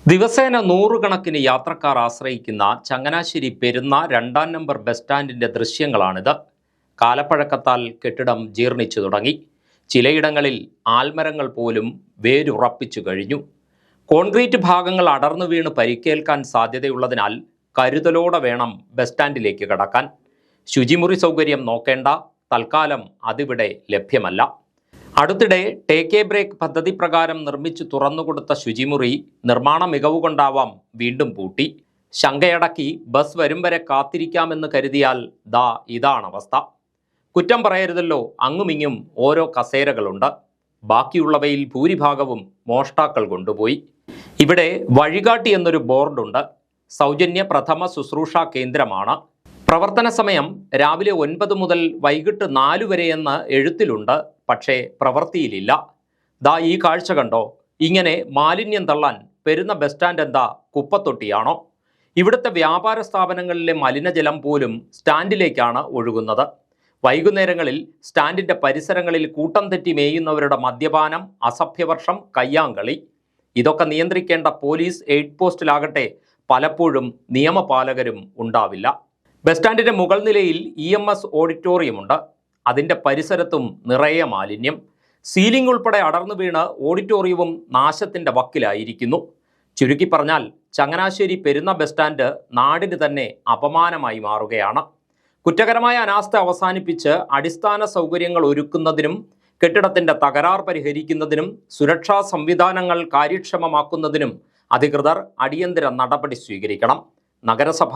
ദിവസേന 100 കണക്കിന് യാത്രക്കാർ ആശ്രയിക്കുന്ന ചങ്ങനാശ്ശേരി പെരുന്ന 2ാം നമ്പർ ബസ് സ്റ്റാൻഡിന്റെ ദൃശ്യങ്ങളാണിത്. കാലപ്പഴക്കത്താൽ കെട്ടിടം ജീർണിച്ചു തുടങ്ങി. ചിലയിടങ്ങളിൽ ആൽമരങ്ങൾ പോലും വേരുറപ്പിച്ചു കഴിഞ്ഞു. കോൺക്രീറ്റ് ഭാഗങ്ങൾ അടർന്നു വീണ് പരിക്കേൽക്കാൻ സാധ്യതയുള്ളതിനാൽ കരുതലോടെ വേണം ബസ് സ്റ്റാൻഡിലേക്ക് കടക്കാൻ. ശുചിമുറി സൗകര്യം നോക്കേണ്ട, തൽക്കാലം അതിവിടെ ലഭ്യമല്ല. അടുത്തിടെ ടേക്ക് എ ബ്രേക്ക് പദ്ധതി പ്രകാരം നിർമ്മിച്ചു തുറന്നുകൊടുത്ത ശുചിമുറി നിർമ്മാണ മികവ് കൊണ്ടാവാം വീണ്ടും പൂട്ടി. ശങ്കയടക്കി ബസ് വരും വരെ കാത്തിരിക്കാമെന്ന് കരുതിയാൽ ദാ ഇതാണവസ്ഥ. കുറ്റം പറയരുതല്ലോ, അങ്ങുമിങ്ങും ഓരോ കസേരകളുണ്ട്. ബാക്കിയുള്ളവയിൽ ഭൂരിഭാഗവും മോഷ്ടാക്കൾ കൊണ്ടുപോയി. ഇവിടെ വഴികാട്ടി എന്നൊരു ബോർഡുണ്ട്. സൗജന്യ പ്രഥമ ശുശ്രൂഷ കേന്ദ്രമാണ്. പ്രവർത്തന സമയം രാവിലെ 9 മുതൽ വൈകിട്ട് 4 വരെയെന്ന് എഴുത്തിലുണ്ട്. പക്ഷേ പ്രവൃത്തിയിലില്ല. ദാ ഈ കാഴ്ച കണ്ടോ? ഇങ്ങനെ മാലിന്യം തള്ളാൻ പെരുന്ന ബസ് സ്റ്റാൻഡ് എന്താ കുപ്പത്തൊട്ടിയാണോ? ഇവിടുത്തെ വ്യാപാര സ്ഥാപനങ്ങളിലെ മലിനജലം പോലും സ്റ്റാൻഡിലേക്കാണ് ഒഴുകുന്നത്. വൈകുന്നേരങ്ങളിൽ സ്റ്റാൻഡിൻ്റെ പരിസരങ്ങളിൽ കൂട്ടം തെറ്റി മേയുന്നവരുടെ മദ്യപാനം, അസഭ്യവർഷം, കയ്യാങ്കളി, ഇതൊക്കെ നിയന്ത്രിക്കേണ്ട പോലീസ് എയ്ഡ് പോസ്റ്റിലാകട്ടെ പലപ്പോഴും നിയമപാലകരും ഉണ്ടാവില്ല. ബസ് സ്റ്റാൻഡിൻ്റെ മുകൾ നിലയിൽ EMS ഓഡിറ്റോറിയമുണ്ട്. അതിൻ്റെ പരിസരത്തും നിറയെ മാലിന്യം. സീലിംഗ് ഉൾപ്പെടെ അടർന്നു വീണ് ഓഡിറ്റോറിയവും നാശത്തിൻ്റെ വക്കിലായിരിക്കുന്നു. ചുരുക്കി പറഞ്ഞാൽ ചങ്ങനാശ്ശേരി പെരുന്ന ബസ് സ്റ്റാൻഡ് നാടിന് തന്നെ അപമാനമായി മാറുകയാണ്. കുറ്റകരമായ അനാസ്ഥ അവസാനിപ്പിച്ച് അടിസ്ഥാന സൗകര്യങ്ങൾ ഒരുക്കുന്നതിനും കെട്ടിടത്തിന്റെ തകരാർ പരിഹരിക്കുന്നതിനും സുരക്ഷാ സംവിധാനങ്ങൾ കാര്യക്ഷമമാക്കുന്നതിനും അധികൃതർ അടിയന്തര നടപടി സ്വീകരിക്കണം. നഗരസഭ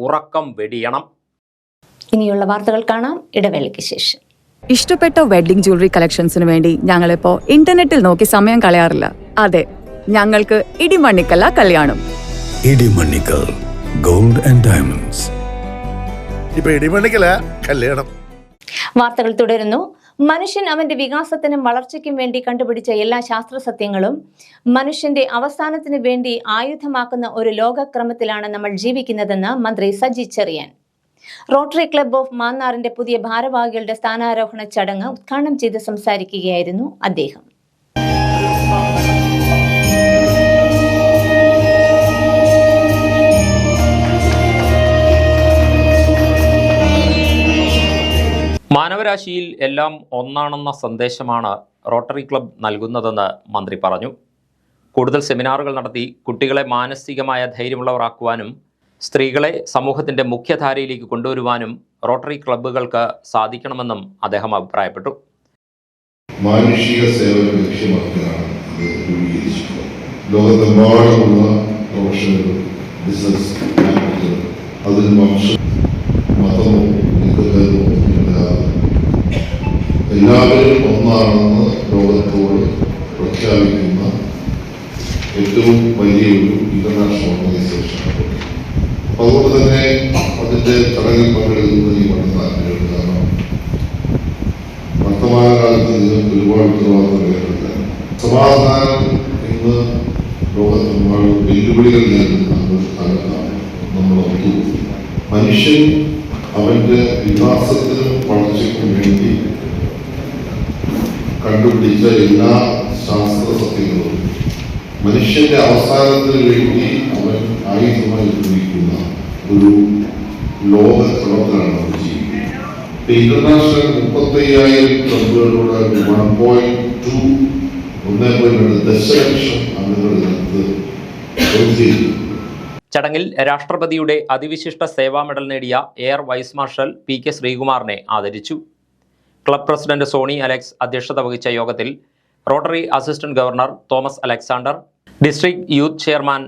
ഉറക്കം വെടിയണം. ഇനിയുള്ള വാർത്തകൾ കാണാം ഇടവേളയ്ക്ക് ശേഷം. ഇഷ്ടപ്പെട്ട വെഡ്ഡിംഗ് ജ്വല്ലറി കളക്ഷൻസിന് വേണ്ടി ഞങ്ങളിപ്പോ ഇന്റർനെറ്റിൽ നോക്കി സമയം കളയാറില്ല. അതെ, ഞങ്ങൾക്ക് ഇടിമണ്ണിക്കല്ല കല്യാണം. Idimannickal gold and diamonds. ഇപ്പൊ ഇടിമണ്ണിക്കല കല്യാണം. വാർത്തകൾ തുടരുന്നു. മനുഷ്യൻ അവന്റെ വികാസത്തിനും വളർച്ചയ്ക്കും വേണ്ടി കണ്ടുപിടിച്ച എല്ലാ ശാസ്ത്ര സത്യങ്ങളും മനുഷ്യന്റെ അവസാനത്തിനു വേണ്ടി ആയുധമാക്കുന്ന ഒരു ലോകക്രമത്തിലാണ് നമ്മൾ ജീവിക്കുന്നതെന്ന് മന്ത്രി Saji Cheriyan. Rotary club of മാന്നാറിന്റെ പുതിയ ഭാരവാഹികളുടെ സ്ഥാനാരോഹണ ചടങ്ങ് ഉദ്ഘാടനം ചെയ്ത് സംസാരിക്കുകയായിരുന്നു അദ്ദേഹം. മാനവരാശിയിൽ എല്ലാം ഒന്നാണെന്ന സന്ദേശമാണ് റോട്ടറി ക്ലബ്ബ് നൽകുന്നതെന്ന് മന്ത്രി പറഞ്ഞു. കൂടുതൽ സെമിനാറുകൾ നടത്തി കുട്ടികളെ മാനസികമായ ധൈര്യമുള്ളവരാക്കുവാനും സ്ത്രീകളെ സമൂഹത്തിന്റെ മുഖ്യധാരയിലേക്ക് കൊണ്ടുവരുവാനും റോട്ടറി ക്ലബ്ബുകൾക്ക് സാധിക്കണമെന്നും അദ്ദേഹം അഭിപ്രായപ്പെട്ടു. മാനുഷിക സേവനം ലക്ഷ്യമാക്കിയാണ് ഇത് രൂപീകരിച്ചിട്ടുള്ളത്. ലോകത്തെമ്പാടുമുള്ള പ്രൊഫഷണലുകൾ, ബിസിനസ് ക്യാപിറ്റൽ, അതിന് വംശം, മതമോ ലിംഗഭേദമോ ഇല്ലാതെ എല്ലാവരും ഒന്നാണെന്ന് ലോകത്തോട് പ്രഖ്യാപിക്കുന്ന ഏറ്റവും വലിയൊരു ഇന്റർനാഷണൽ ഓർഗനൈസേഷനാണ്. അതുകൊണ്ട് തന്നെ അതിന്റെ ചടങ്ങിൽ പങ്കെടുക്കുന്നത് ഈ വളരെ താല്പര്യമുണ്ട്. കാരണം വർത്തമാനകാലത്ത് ഇതിന് ഒരുപാട് ഉത്തരവാദിത്തം. സമാധാനം ഇന്ന് ലോകത്തെമ്പാടും വെല്ലുവിളികൾ നേരിടുന്ന ഒരു കാലത്താണ് നമ്മൾ ഒത്തു. മനുഷ്യൻ അവന്റെ വികാസത്തിനും വളർച്ചയ്ക്കും വേണ്ടി കണ്ടുപിടിച്ച എല്ലാ ശാസ്ത്ര സത്യങ്ങളും മനുഷ്യന്റെ അവസാനത്തിന് വേണ്ടി അവൻ ആയുധമായി ഉപയോഗിക്കുന്ന ഒരു ലോകക്രമത്തിലാണ് നമ്മൾ ജീവിക്കുന്നത്. ഇന്റർനാഷണൽ 35,000 ക്ലബുകളിലൂടെ 1.2 ദശലക്ഷം അംഗങ്ങൾ ഇതിനകത്ത് ചെയ്തു. ചടങ്ങിൽ രാഷ്ട്രപതിയുടെ അതിവിശിഷ്ട സേവാ മെഡൽ നേടിയ എയർ വൈസ് മാർഷൽ PK ശ്രീകുമാറിനെ ആദരിച്ചു. ക്ലബ് പ്രസിഡന്റ് സോണി അലക്സ് അധ്യക്ഷത വഹിച്ച യോഗത്തിൽ Rotary assistant governor Thomas Alexander, district youth chairman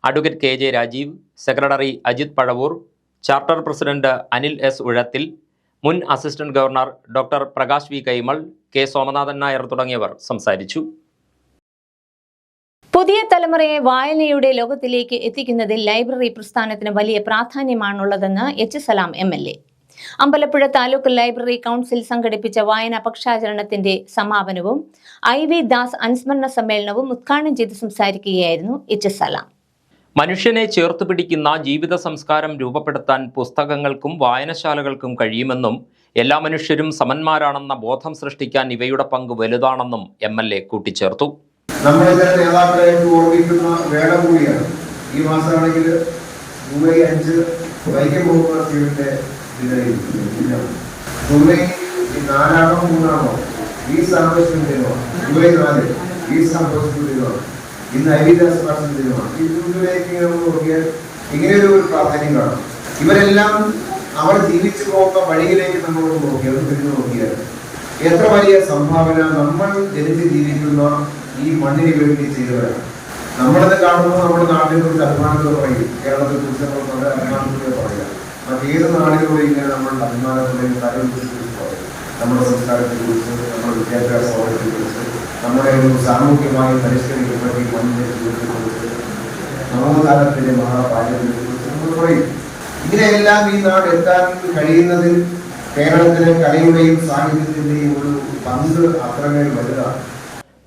advocate KJ Rajeev, secretary Ajith Pazhavoor, charter president Anil S Uzhathil, മുൻ assistant governor doctor Prakash V Kaimal, K Somanathan Nair തുടങ്ങിയവർ സംസാരിച്ചു. പുതിയ തലമുറയെ വായനയുടെ ലോകത്തിലേക്ക് എത്തിക്കുന്നതിൽ ലൈബ്രറി പ്രസ്ഥാനത്തിന് വലിയ പ്രാധാന്യമാണുള്ളതെന്ന് H സലാം MLA. Ambalappuzha taluk library council സംഘടിപ്പിച്ച വായനാ പക്ഷാചരണത്തിന്റെ സമാപനവും IV ദാസ് അനുസ്മരണ സമ്മേളനവും ഉദ്ഘാടനം ചെയ്ത് സംസാരിക്കുകയായിരുന്നു H സലാം. മനുഷ്യനെ ചേർത്ത് പിടിക്കുന്ന ജീവിത സംസ്കാരം രൂപപ്പെടുത്താൻ പുസ്തകങ്ങൾക്കും വായനശാലകൾക്കും കഴിയുമെന്നും എല്ലാ മനുഷ്യരും സമന്മാരാണെന്ന ബോധം സൃഷ്ടിക്കാൻ ഇവയുടെ പങ്ക് വലുതാണെന്നും MLA കൂട്ടിച്ചേർത്തു. നമ്മുടെ ചില നേതാക്കളായിട്ട് ഓർമ്മിക്കുന്ന വേള കൂടിയാണ്. ഈ മാസമാണെങ്കിൽ ജൂലൈ 5 വൈക്കം മുഹമ്മദ് ബഷീറിന്റെ ദിനമാണ്. ജൂലൈ 4 3 ഈ സാമ്പത്തിക ദിനമാണ്. ജൂലൈ 4 ഈ സാമ്പത്തിക ദിനമാണ്. ഇന്ന് IV ദാസ് മാഷിന്റെ ദിനമാണ്. ഈ ജൂലൈക്ക് നോക്കിയാൽ ഇങ്ങനെയൊരു പ്രാധാന്യം കാണാം. ഇവരെല്ലാം അവർ ജീവിച്ചു പോകുന്ന വഴിയിലേക്ക് നമ്മൾ നോക്കിയാൽ തിരിഞ്ഞു നോക്കിയാൽ എത്ര വലിയ സംഭാവന നമ്മൾ ജനിച്ച് ജീവിക്കുന്ന ഈ മണ്ണിന് വേണ്ടി ചെയ്തവരാണ്. നമ്മളത് കാണുമ്പോൾ നമ്മുടെ നാട്ടിനെ കുറിച്ച് അഭിമാനത്തോടെ പറയും. കേരളത്തെ കുറിച്ച് നമ്മൾ വളരെ അഭിമാനത്തോടെ പറയുക. മറ്റേത് നാടുകളിലൂടെ ഇങ്ങനെ നമ്മളുടെ അഭിമാനത്തോടെയും കാര്യത്തെക്കുറിച്ച് പറയും. നമ്മുടെ സംസ്കാരത്തെ കുറിച്ച്, നമ്മുടെ വിദ്യാഭ്യാസ സൗകര്യത്തെ കുറിച്ച്, നമ്മുടെ ഒരു സാമൂഹ്യമായി പരിഷ്കരിക്കപ്പെട്ട ഈ മണ്ണിനെ കുറിച്ച്, നവോത്ഥാനത്തിന്റെ മഹാപാചകത്തെ കുറിച്ച് നമ്മൾ പറയും. ഇങ്ങനെയെല്ലാം ഈ നാട് എത്താൻ കഴിയുന്നതിൽ കേരളത്തിലെ കലയുടെയും സാഹിത്യത്തിന്റെയും ഒരു പങ്ക് അത്രമേൽ വലുതാണ്.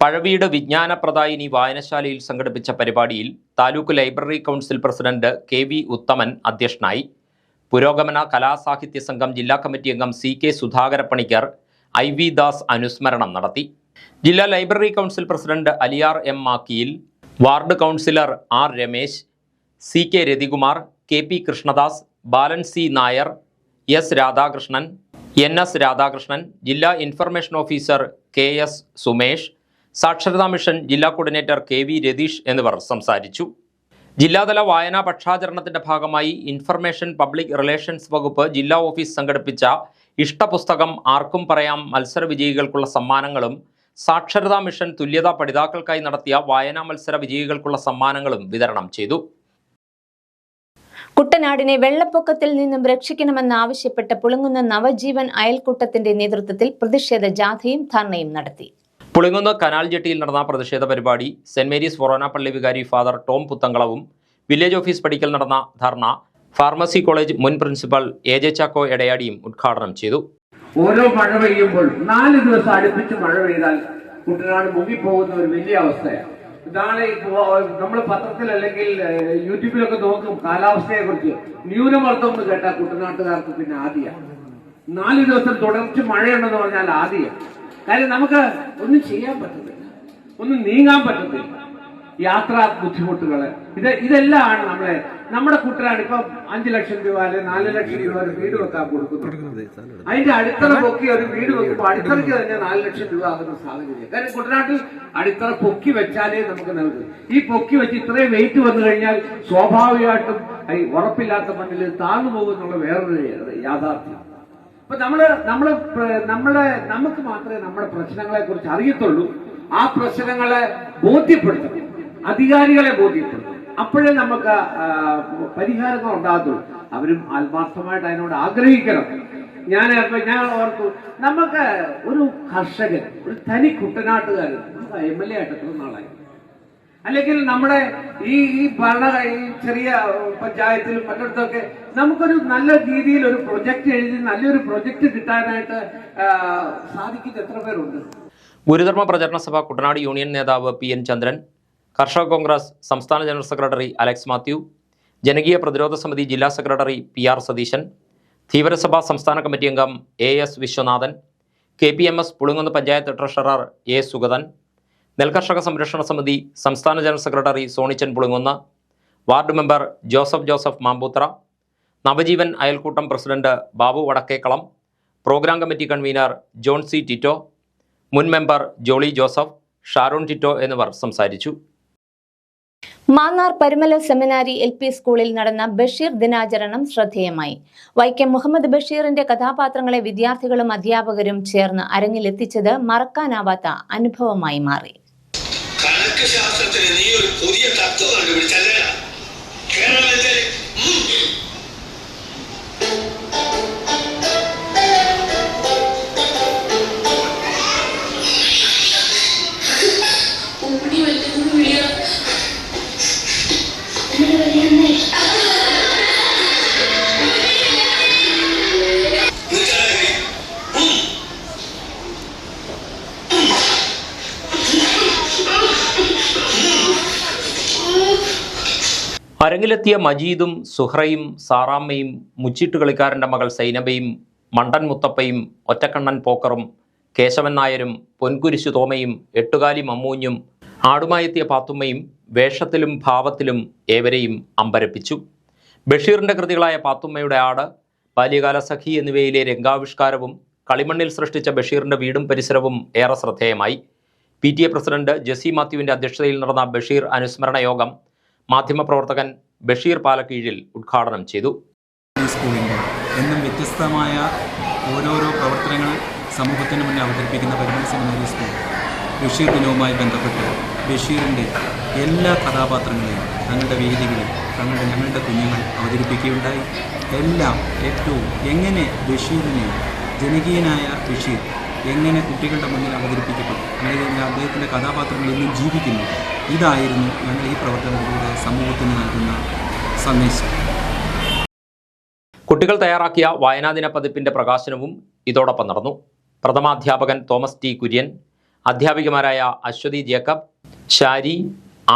പഴവീട് വിജ്ഞാനപ്രദായിനി വായനശാലയിൽ സംഘടിപ്പിച്ച പരിപാടിയിൽ taluk library council president KV ഉത്തമൻ അധ്യക്ഷനായി. പുരോഗമന കലാസാഹിത്യ സംഘം ജില്ലാ കമ്മിറ്റി അംഗം CK സുധാകരപ്പണിക്കർ IV ദാസ് അനുസ്മരണം നടത്തി. ജില്ലാ library council president Aliyar M Makkiyil, ward councillor R Ramesh, CK Rathikumar, KP Krishnadas, Balan C Nair, S Radhakrishnan, NS Radhakrishnan, ജില്ലാ ഇൻഫർമേഷൻ ഓഫീസർ KS സുമേഷ്, സാക്ഷരതാ മിഷൻ ജില്ലാ കോർഡിനേറ്റർ KV രതീഷ് എന്നിവർ സംസാരിച്ചു. ജില്ലാതല വായനാ പക്ഷാചരണത്തിന്റെ ഭാഗമായി ഇൻഫർമേഷൻ പബ്ലിക് റിലേഷൻസ് വകുപ്പ് ജില്ലാ ഓഫീസ് സംഘടിപ്പിച്ച ഇഷ്ടപുസ്തകം ആർക്കും പറയാം മത്സര വിജയികൾക്കുള്ള സമ്മാനങ്ങളും സാക്ഷരതാ മിഷൻ തുല്യതാ പഠിതാക്കൾക്കായി നടത്തിയ വായനാ മത്സര വിജയികൾക്കുള്ള സമ്മാനങ്ങളും വിതരണം ചെയ്തു. കുട്ടനാടിനെ വെള്ളപ്പൊക്കത്തിൽ നിന്നും രക്ഷിക്കണമെന്നാവശ്യപ്പെട്ട് പുളുങ്ങുന്ന നവജീവൻ അയൽക്കൂട്ടത്തിന്റെ നേതൃത്വത്തിൽ പ്രതിഷേധ ജാഥയും ധർണയും നടത്തി. പുളിങ്ങുന്ന് കനാൽ ജെട്ടിയിൽ നടന്ന പ്രതിഷേധ പരിപാടി സെന്റ് മേരീസ് ഫൊറോന പള്ളി വികാരി ഫാദർ ടോം പുത്തങ്കളവും വില്ലേജ് ഓഫീസ് പടിക്കൽ നടന്ന ധർണ ഫാർമസി കോളേജ് മുൻ പ്രിൻസിപ്പൽ എ.ജെ. ചാക്കോ എടയാടിയും ഉദ്ഘാടനം ചെയ്തു. ഓരോ മഴ പെയ്യുമ്പോൾ 4 ദിവസം അടുപ്പിച്ച് മഴ പെയ്താൽ കുട്ടനാട് മുങ്ങിപ്പോകുന്ന ഒരു വലിയ അവസ്ഥയാണ്. ഇതാണ് നമ്മൾ പത്രത്തിൽ അല്ലെങ്കിൽ യൂട്യൂബിലൊക്കെ നോക്കും കാലാവസ്ഥയെ കുറിച്ച്. ന്യൂനമർദ്ദം എന്ന് കേട്ടാൽ കുട്ടനാട്ടുകാർക്ക് പിന്നെ ആദ്യമാണ്. 4 ദിവസം തുടർച്ച മഴയുണ്ടെന്ന് പറഞ്ഞാൽ ആദ്യം. കാര്യം നമുക്ക് ഒന്നും ചെയ്യാൻ പറ്റത്തില്ല, ഒന്നും നീങ്ങാൻ പറ്റത്തില്ല. യാത്രാ ബുദ്ധിമുട്ടുകള് ഇതെല്ലാം നമ്മുടെ കുട്ടനാട് ഇപ്പം 5 ലക്ഷം രൂപ അല്ലെങ്കിൽ 4 ലക്ഷം രൂപ ഒരു വീട് വെക്കാൻ കൊടുക്കുന്നുണ്ട്. അതിന്റെ അടിത്തറ പൊക്കി ഒരു വീട് വെക്കുമ്പോൾ അടിത്തറയ്ക്ക് തന്നെ 4 ലക്ഷം രൂപ ആകുന്ന സാഹചര്യം. കാര്യം കുട്ടനാട്ടിൽ അടിത്തറ പൊക്കി വെച്ചാലേ നമുക്ക് നൽകും. ഈ പൊക്കി വെച്ച് ഇത്രയും വെയിറ്റ് വന്നു കഴിഞ്ഞാൽ സ്വാഭാവികമായിട്ടും ഉറപ്പില്ലാത്ത മണ്ണിൽ താഴ്ന്നു പോകുന്നുള്ള വേറൊരു യാഥാർത്ഥ്യം. അപ്പൊ നമുക്ക് മാത്രമേ നമ്മുടെ പ്രശ്നങ്ങളെ കുറിച്ച് അറിയത്തുള്ളൂ. ആ പ്രശ്നങ്ങളെ ബോധ്യപ്പെടുത്തണം, അധികാരികളെ ബോധ്യപ്പെടുത്തണം. അപ്പോഴേ നമുക്ക് പരിഹാരങ്ങൾ ഉണ്ടാകത്തുള്ളൂ. അവരും ആത്മാർത്ഥമായിട്ട് അതിനോട് ആഗ്രഹിക്കണം. ഞാൻ ഓർത്തു, നമുക്ക് ഒരു കർഷകൻ, ഒരു തനി കുട്ടനാട്ടുകാരൻ MLA ആയിട്ട് എത്ര നാളായി, അല്ലെങ്കിൽ നമ്മുടെ ഈ ചെറിയ പഞ്ചായത്തിലും മറ്റിടത്തൊക്കെ നമുക്കൊരു നല്ല രീതിയിൽ ഒരു പ്രൊജക്ട് എഴുതി നല്ലൊരു പ്രൊജക്ട് കിട്ടാനായിട്ട് സാധിക്കുന്ന എത്ര പേരുണ്ട്? ഗുരുധർമ്മ പ്രചരണ സഭ കുട്ടനാട് യൂണിയൻ നേതാവ് PN ചന്ദ്രൻ, കർഷക കോൺഗ്രസ് സംസ്ഥാന ജനറൽ സെക്രട്ടറി അലക്സ് മാത്യു, ജനകീയ പ്രതിരോധ സമിതി ജില്ലാ സെക്രട്ടറി PR സതീശൻ, ധീവരസഭ സംസ്ഥാന കമ്മിറ്റി അംഗം AS Viswanathan, KPMS Pulinkunnu panchayat treasurer A Sugathan, നെൽകർഷക സംരക്ഷണ സമിതി സംസ്ഥാന general secretary Sonichan Pulinkunnu, ward member Joseph Mampoothra, Navajeevan അയൽക്കൂട്ടം president Babu Vadakkekalam, programme committee convener John C Tito, മുൻ മെമ്പർ ജോളി ജോസഫ്, ഷാരോൺ ടിറ്റോ എന്നിവർ സംസാരിച്ചു. മാന്നാർ പരുമല സെമിനാരി LP സ്കൂളിൽ നടന്ന ബഷീർ ദിനാചരണം ശ്രദ്ധേയമായി. വൈക്കം മുഹമ്മദ് ബഷീറിന്റെ കഥാപാത്രങ്ങളെ വിദ്യാർത്ഥികളും അധ്യാപകരും ചേർന്ന് അരങ്ങിലെത്തിച്ചത് മറക്കാനാവാത്ത അനുഭവമായി മാറി. കണക്ക് ശാസ്ത്രത്തിന് നീ ഒരു പുതിയ തത്വം കണ്ടുപിടിച്ചല്ലേ? കേരളത്തിലെ അരങ്ങിലെത്തിയ മജീദും സുഹ്റയും സാറാമ്മയും മുച്ചിട്ട് കളിക്കാരൻ്റെ മകൾ സൈനബയും മണ്ടൻ മുത്തപ്പയും ഒറ്റക്കണ്ണൻ പോക്കറും കേശവൻ നായരും പൊൻകുരിശു തോമയും എട്ടുകാലി മമ്മൂഞ്ഞും ആടുമായെത്തിയ പാത്തുമ്മയും വേഷത്തിലും ഭാവത്തിലും ഏവരെയും അമ്പരപ്പിച്ചു. ബഷീറിൻ്റെ കൃതികളായ പാത്തുമ്മയുടെ ആട്, ബാല്യകാല സഖി എന്നിവയിലെ രംഗാവിഷ്കാരവും കളിമണ്ണിൽ സൃഷ്ടിച്ച ബഷീറിൻ്റെ വീടും പരിസരവും ഏറെ ശ്രദ്ധേയമായി. PTA പ്രസിഡന്റ് ജെസി മാത്യുവിൻ്റെ അധ്യക്ഷതയിൽ നടന്ന ബഷീർ അനുസ്മരണ യോഗം മാധ്യമപ്രവർത്തകൻ ബഷീർ പാലക്കീഴിൽ ഉദ്ഘാടനം ചെയ്തു. ഈ സ്കൂളിൻ്റെ എന്നും വ്യത്യസ്തമായ ഓരോരോ പ്രവർത്തനങ്ങൾ സമൂഹത്തിന് മുന്നിൽ അവതരിപ്പിക്കുന്ന പരുമല സെമിനാരി സ്കൂൾ ബഷീർ ദിനവുമായി ബന്ധപ്പെട്ട് ബഷീറിൻ്റെ എല്ലാ കഥാപാത്രങ്ങളെയും തങ്ങളുടെ വേദികളിൽ ഞങ്ങളുടെ കുഞ്ഞുങ്ങൾ അവതരിപ്പിക്കുകയുണ്ടായി. എല്ലാം ഏറ്റവും എങ്ങനെ ബഷീറിനെ, ജനകീയനായ ബഷീർ എങ്ങനെ കുട്ടികളുടെ മുന്നിൽ അവതരിപ്പിക്കപ്പെട്ടു, അല്ലെങ്കിൽ അദ്ദേഹത്തിൻ്റെ കഥാപാത്രങ്ങൾ ഇന്നും ജീവിക്കുന്നു, ഇതായിരുന്നു ഞങ്ങൾ ഈ പ്രവർത്തനത്തിലൂടെ സമൂഹത്തിന് നൽകുന്ന സന്ദേശം. കുട്ടികൾ തയ്യാറാക്കിയ വായനാദിന പതിപ്പിൻ്റെ പ്രകാശനവും ഇതോടൊപ്പം നടന്നു. പ്രഥമാധ്യാപകൻ തോമസ് T കുര്യൻ, അധ്യാപികമാരായ അശ്വതി ജേക്കബ്, ഷാരി,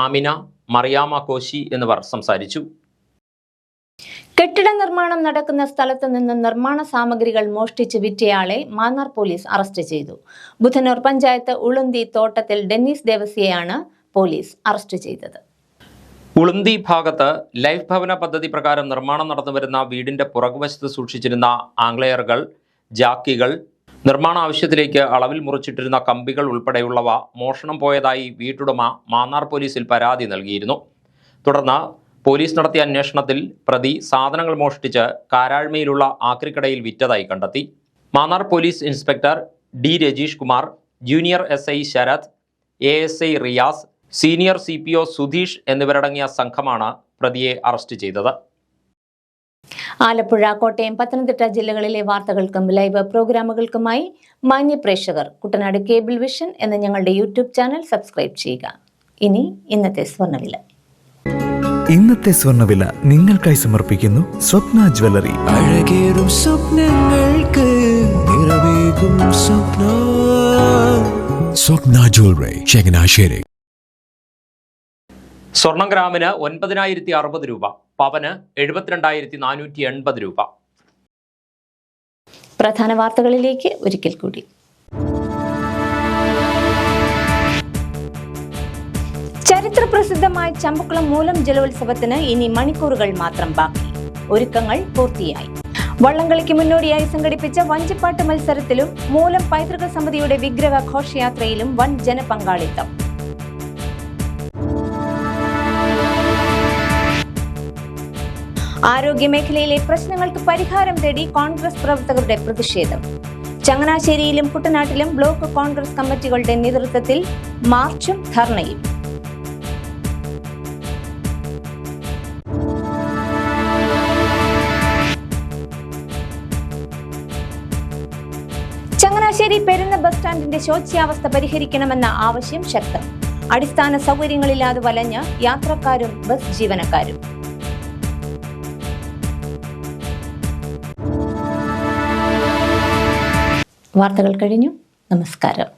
ആമിന, മറിയാമ കോശി എന്നിവർ സംസാരിച്ചു. കെട്ടിട നിർമ്മാണം നടക്കുന്ന സ്ഥലത്ത് നിന്ന് നിർമ്മാണ സാമഗ്രികൾ മോഷ്ടിച്ച് വിറ്റയാളെ മാന്നാർ പോലീസ് അറസ്റ്റ് ചെയ്തു. ബുധനൂർ പഞ്ചായത്ത് ഉളുന്തി തോട്ടത്തിൽ ഡെന്നീസ് ദേവസിയെയാണ് പോലീസ് അറസ്റ്റ് ചെയ്തത്. ഉളുന്തി ഭാഗത്ത് ലൈഫ് ഭവന പദ്ധതി പ്രകാരം നിർമ്മാണം നടന്നുവരുന്ന വീടിന്റെ പുറകുവശത്ത് സൂക്ഷിച്ചിരുന്ന ആംഗ്ലെയറുകൾ, ജാക്കികൾ, നിർമ്മാണ ആവശ്യത്തിലേക്ക് അളവിൽ മുറിച്ചിട്ടിരുന്ന കമ്പികൾ ഉൾപ്പെടെയുള്ളവ മോഷണം പോയതായി വീട്ടുടമ മാന്നാർ പോലീസിൽ പരാതി നൽകിയിരുന്നു. തുടർന്ന് പോലീസ് നടത്തിയ അന്വേഷണത്തിൽ പ്രതി സാധനങ്ങൾ മോഷ്ടിച്ച് കാരാഴ്മയിലുള്ള ആക്രിക്കടയിൽ വിറ്റതായി കണ്ടെത്തി. Mannar police inspector D Rajeesh Kumar, junior SI Sarath, ASI Riyas, senior CPO Sudheesh എന്നിവരടങ്ങിയ സംഘമാണ് പ്രതിയെ അറസ്റ്റ് ചെയ്തത്. ആലപ്പുഴ, കോട്ടയം, പത്തനംതിട്ട ജില്ലകളിലെ വാർത്തകൾക്കും ലൈവ് പ്രോഗ്രാമുകൾക്കുമായി മാന്യ പ്രേക്ഷകർ കുട്ടനാട് കേബിൾ വിഷൻ എന്ന ഞങ്ങളുടെ യൂട്യൂബ് ചാനൽ സബ്സ്ക്രൈബ് ചെയ്യുക. ഇനി ഇന്നത്തെ സ്വർണ്ണവില. ഇന്നത്തെ സ്വർണ്ണവില നിങ്ങൾക്കായി സമർപ്പിക്കുന്നു സ്വപ്ന ജ്വല്ലറി. അഴകേറും സ്വപ്നങ്ങൾക്ക് നിറവേകും സ്വപ്ന ജ്വല്ലറി, ചങ്ങനാശ്ശേരി. സ്വർണം ഗ്രാമിന് 9,060 രൂപ, പവന് 72,480 രൂപ. പ്രധാന വാർത്തകളിലേക്ക് ഒരിക്കൽ കൂടി. ചരിത്ര പ്രസിദ്ധമായ ചമ്പക്കുളം മൂലം ജലോത്സവത്തിന് ഇനി മണിക്കൂറുകൾ മാത്രം ബാക്കി. ഒരുക്കങ്ങൾ പൂർത്തിയായി. വള്ളംകളിക്ക് മുന്നോടിയായി സംഘടിപ്പിച്ച വഞ്ചിപ്പാട്ട് മത്സരത്തിലും മൂലം പൈതൃക സമിതിയുടെ വിഗ്രഹ ഘോഷയാത്രയിലും വൻ ജനപങ്കാളിത്തം. ആരോഗ്യമേഖലയിലെ പ്രശ്നങ്ങൾക്ക് പരിഹാരം തേടി കോൺഗ്രസ് പ്രവർത്തകരുടെ പ്രതിഷേധം. ചങ്ങനാശ്ശേരിയിലും കുട്ടനാട്ടിലും ബ്ലോക്ക് കോൺഗ്രസ് കമ്മിറ്റികളുടെ നേതൃത്വത്തിൽ മാർച്ചും ധർണയും. ചങ്ങനാശ്ശേരി പെരുന്ന ബസ് സ്റ്റാൻഡിന്റെ ശോച്യാവസ്ഥ പരിഹരിക്കണമെന്ന ആവശ്യം ശക്തം. അടിസ്ഥാന സൗകര്യങ്ങളില്ലാതെ വലഞ്ഞ് യാത്രക്കാരും ബസ് ജീവനക്കാരും. വാർത്തകൾ കഴിഞ്ഞു. നമസ്കാരം.